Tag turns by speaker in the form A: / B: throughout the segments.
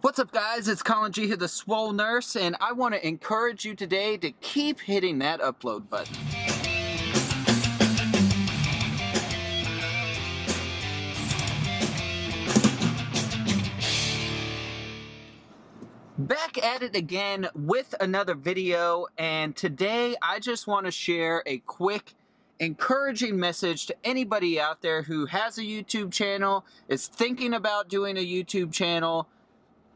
A: What's up, guys? It's Collinmgray here, the TheSwoleNurse, and I want to encourage you today to keep hitting that upload button. Back at it again with another video, and today I just want to share a quick encouraging message to anybody out there who has a YouTube channel, is thinking about doing a YouTube channel.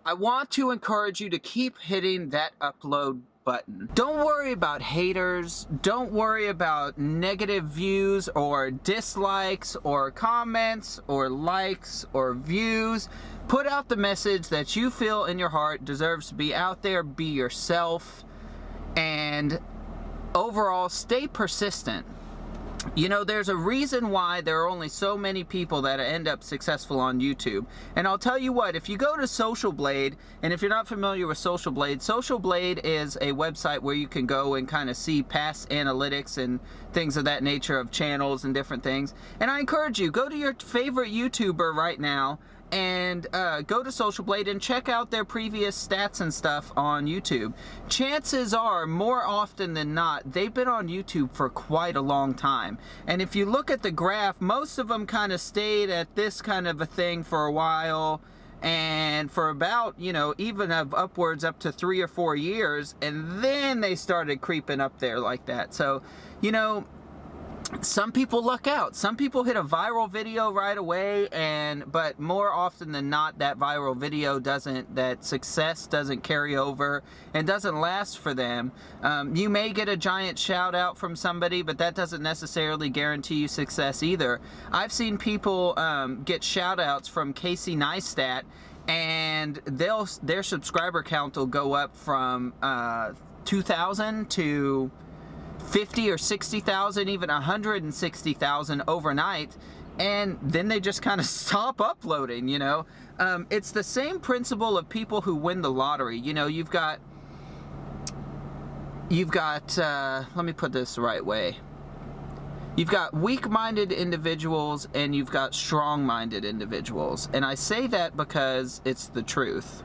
A: I want to encourage you to keep hitting that upload button. Don't worry about haters. Don't worry about negative views or dislikes or comments or likes or views. Put out the message that you feel in your heart deserves to be out there. Be yourself. And overall, stay persistent. You know, there's a reason why there are only so many people that end up successful on YouTube. And I'll tell you what, if you go to Social Blade, and if you're not familiar with Social Blade is a website where you can go and kind of see past analytics and things of that nature of channels and different things. And I encourage you, go to your favorite YouTuber right now and go to Social Blade and check out their previous stats and stuff on YouTube. Chances are, more often than not, they've been on YouTube for quite a long time. And if you look at the graph, most of them kind of stayed at this kind of a thing for a while, and for about, you know, even of upwards up to 3 or 4 years, and then they started creeping up there like that. So, you know, some people luck out. Some people hit a viral video right away, but more often than not, that viral video that success doesn't carry over and doesn't last for them. You may get a giant shout out from somebody, but that doesn't necessarily guarantee you success either. I've seen people get shout outs from Casey Neistat, and their subscriber count will go up from 2,000 to 50 or 60,000, even 160,000 overnight, and then they just kind of stop uploading, you know. It's the same principle of people who win the lottery. You know, you've got let me put this the right way. You've got weak-minded individuals and you've got strong-minded individuals, and I say that because it's the truth.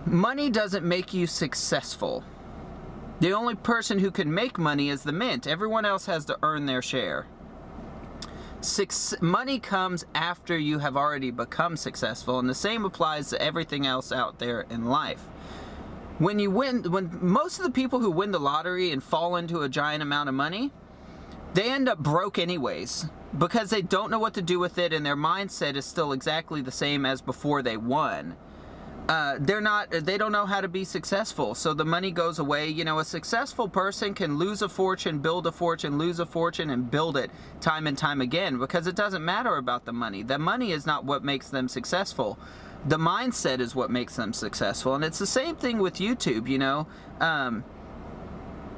A: Money doesn't make you successful. The only person who can make money is the mint. Everyone else has to earn their share. Money comes after you have already become successful, and the same applies to everything else out there in life. When most of the people who win the lottery and fall into a giant amount of money, they end up broke anyways, because they don't know what to do with it, and their mindset is still exactly the same as before they won. They don't know how to be successful, so the money goes away. You know, a successful person can lose a fortune, build a fortune, lose a fortune, and build it time and time again, because it doesn't matter about the money. The money is not what makes them successful. The mindset is what makes them successful, and it's the same thing with YouTube, you know.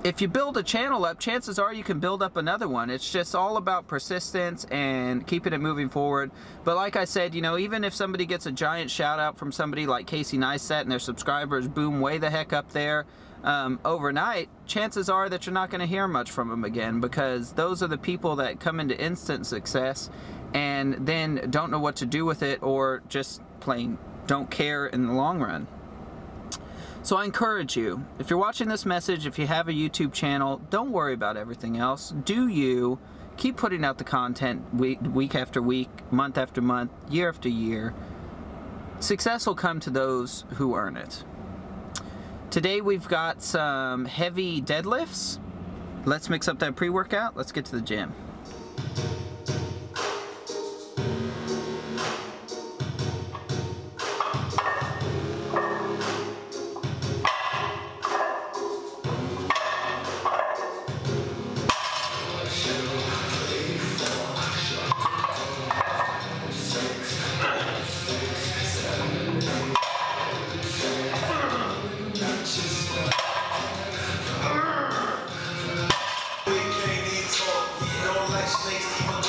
A: If you build a channel up, chances are you can build up another one. It's just all about persistence and keeping it moving forward. But like I said, you know, even if somebody gets a giant shout out from somebody like Casey Neistat and their subscribers boom way the heck up there overnight, chances are that you're not going to hear much from them again, because those are the people that come into instant success and then don't know what to do with it, or just plain don't care in the long run. So I encourage you, if you're watching this message, if you have a YouTube channel, don't worry about everything else. Do you. Keep putting out the content week after week, month after month, year after year. Success will come to those who earn it. Today we've got some heavy deadlifts. Let's mix up that pre-workout. Let's get to the gym.
B: Place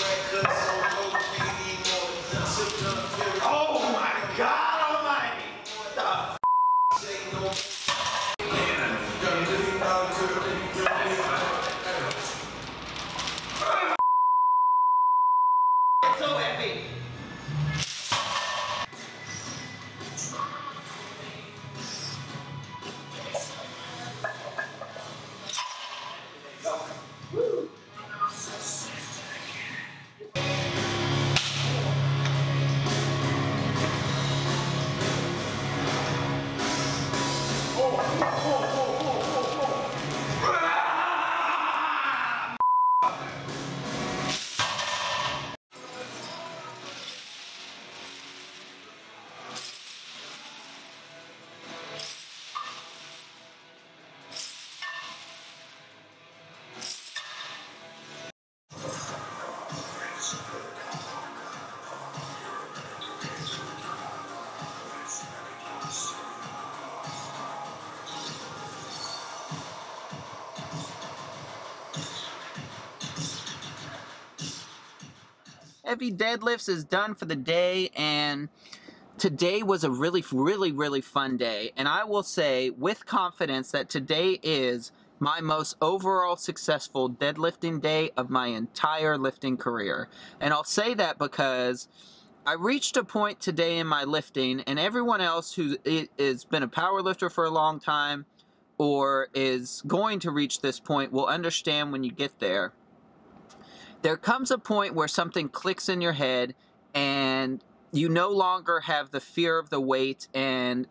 A: heavy deadlifts is done for the day, and today was a really fun day. And I will say with confidence that today is my most overall successful deadlifting day of my entire lifting career. And I'll say that because I reached a point today in my lifting, and everyone else who has been a power lifter for a long time or is going to reach this point will understand when you get there. There comes a point where something clicks in your head and you no longer have the fear of the weight. And,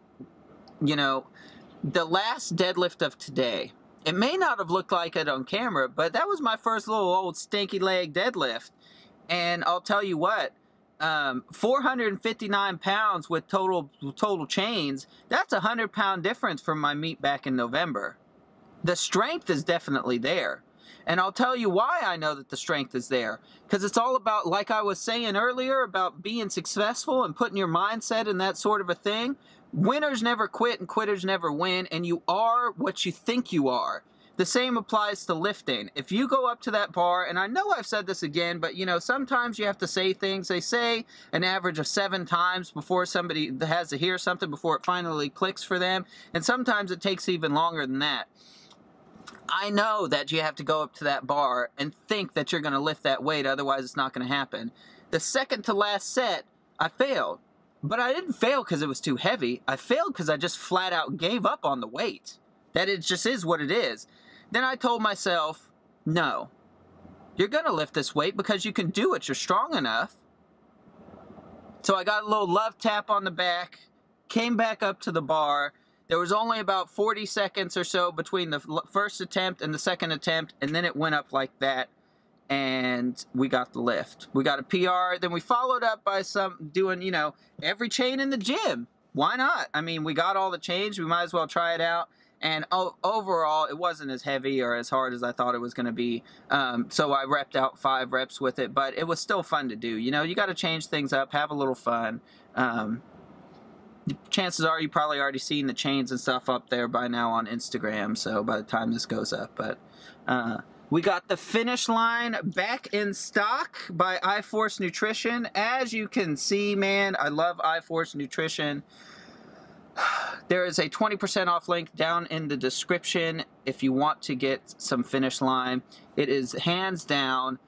A: you know, the last deadlift of today, it may not have looked like it on camera, but that was my first little old stinky leg deadlift. And I'll tell you what, 459 pounds with total chains, that's a 100-pound difference from my meet back in November. The strength is definitely there. And I'll tell you why I know that the strength is there. Because it's all about, like I was saying earlier, about being successful and putting your mindset in that sort of a thing. Winners never quit and quitters never win, and you are what you think you are. The same applies to lifting. If you go up to that bar, and I know I've said this again, but you know, sometimes you have to say things. They say an average of 7 times before somebody has to hear something before it finally clicks for them, and sometimes it takes even longer than that. I know that you have to go up to that bar and think that you're going to lift that weight, otherwise it's not going to happen. The second to last set, I failed. But I didn't fail because it was too heavy. I failed because I just flat out gave up on the weight. That it just is what it is. Then I told myself, no, you're going to lift this weight because you can do it. You're strong enough. So I got a little love tap on the back, came back up to the bar. There was only about 40 seconds or so between the first attempt and the second attempt, and then it went up like that. And we got the lift. We got a PR. Then we followed up by doing, you know, every chain in the gym. Why not? I mean, we got all the chains. We might as well try it out. And overall, it wasn't as heavy or as hard as I thought it was going to be. So I repped out 5 reps with it. But it was still fun to do. You know, you got to change things up, have a little fun. Chances are you probably already seen the chains and stuff up there by now on Instagram. So by the time this goes up. But we got the finish line back in stock by Iforce Nutrition. As you can see, man, I love Iforce Nutrition. There is a 20% off link down in the description if you want to get some finish line. It is hands down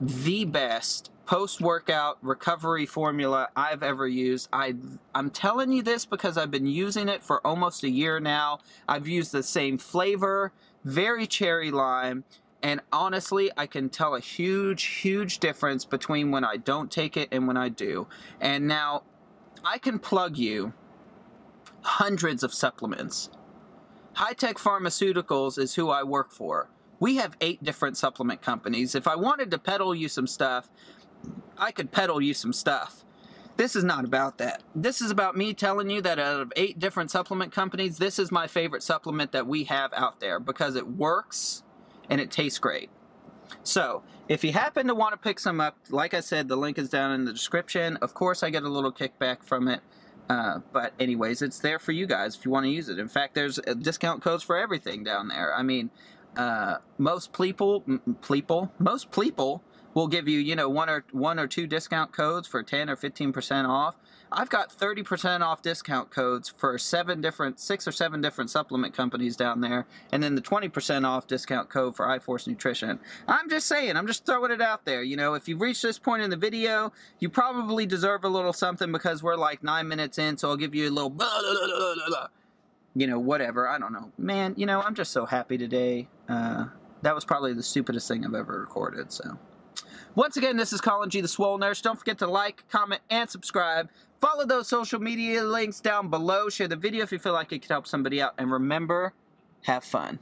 A: the best post-workout recovery formula I've ever used. I'm telling you this because I've been using it for almost a year now. I've used the same flavor, very cherry lime. And honestly, I can tell a huge difference between when I don't take it and when I do. And now, I can plug you hundreds of supplements. High-Tech Pharmaceuticals is who I work for. We have 8 different supplement companies. If I wanted to peddle you some stuff, I could peddle you some stuff. This is not about that. This is about me telling you that out of 8 different supplement companies, this is my favorite supplement that we have out there because it works and it tastes great. So, if you happen to want to pick some up, like I said, the link is down in the description. Of course, I get a little kickback from it. But anyways, it's there for you guys if you want to use it. In fact, there's discount codes for everything down there. I mean, most people will give you, you know, one or two discount codes for 10 or 15% off. I've got 30% off discount codes for 6 or 7 different supplement companies down there, and then the 20% off discount code for Iforce Nutrition. I'm just saying, I'm just throwing it out there. You know, if you've reached this point in the video, you probably deserve a little something because we're like 9 minutes in, so I'll give you a little blah, blah, blah, blah, blah. You know, whatever, I don't know. Man, you know, I'm just so happy today. That was probably the stupidest thing I've ever recorded, so. Once again, this is Colin G, the Swole Nurse. Don't forget to like, comment, and subscribe. Follow those social media links down below. Share the video if you feel like it could help somebody out. And remember, have fun.